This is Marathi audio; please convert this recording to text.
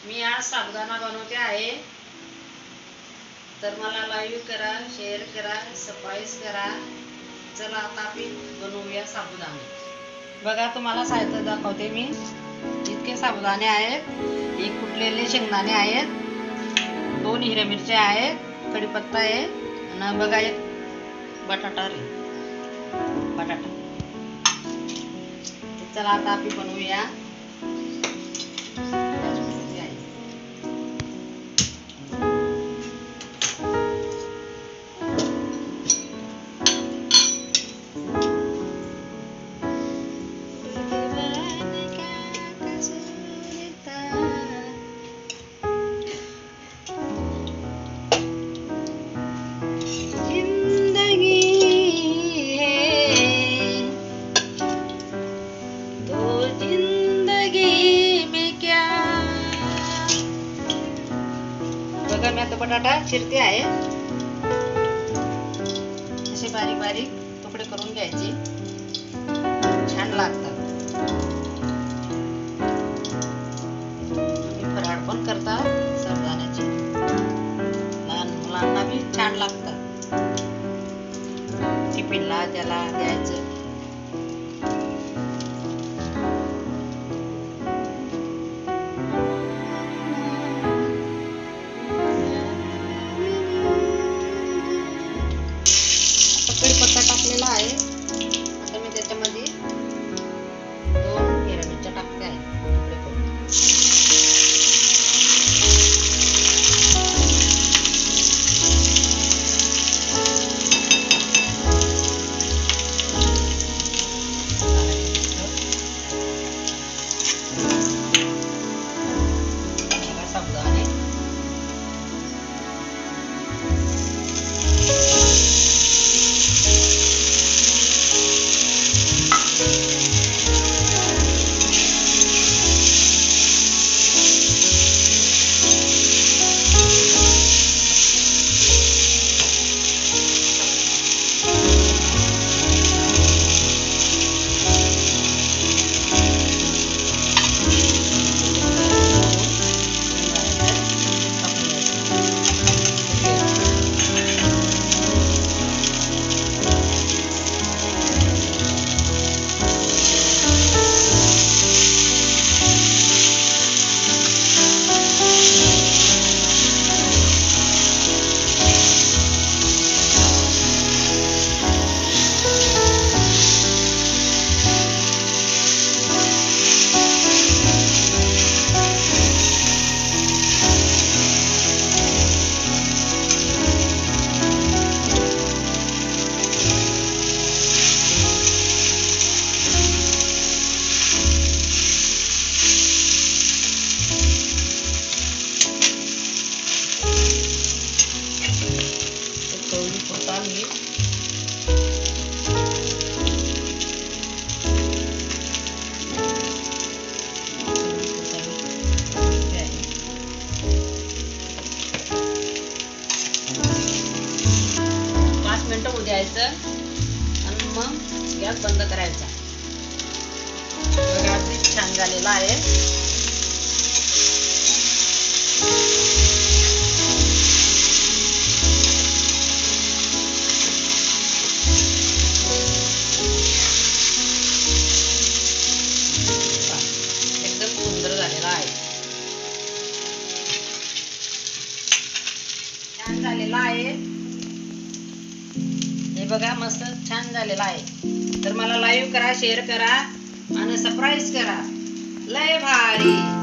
मी आज साबुदाणा बनवते आहे, तर मला लाईव्ह करा, शेअर करा, सबस्क्राईब करा. चला आता आपण बनवूया साबुदाणे. बघा तुम्हाला साहित्य दाखवते मी. इतके साबुदाणे आहेत, एक कुटलेले शेंगदाणे आहेत, 2 हिरव्या मिरच्या आहेत, कढीपत्ता आहे आणि बघा एक बटाटा बटाटा. चला आता आपण बनवूया. बघा मी आता बटाटा चिरते आहे. असे बारीक बारीक तुकडे करून घ्यायचे, छान लागतात. आम्ही फराळ पण करतात साबुदाण्याची, लहान मुलांना बी छान लागतात. टिफिनला त्याला द्यायचं. कढीपत्ता टाकलेला आहे. आता मी त्याच्यामध्ये 2 हिरव्या मिरच्या टाकते आहे, तुकडे करून. साबुदाणे द्यायचं आणि मग गॅस बंद करायचा. बघा छान झालेला आहे. एकदम सुंदर झालेला आहे, छान झालेला आहे. हे बघा मस्त छान झालेला आहे. तर मला लाईव्ह करा, शेअर करा आणि सबस्क्राईब करा. लय भारी.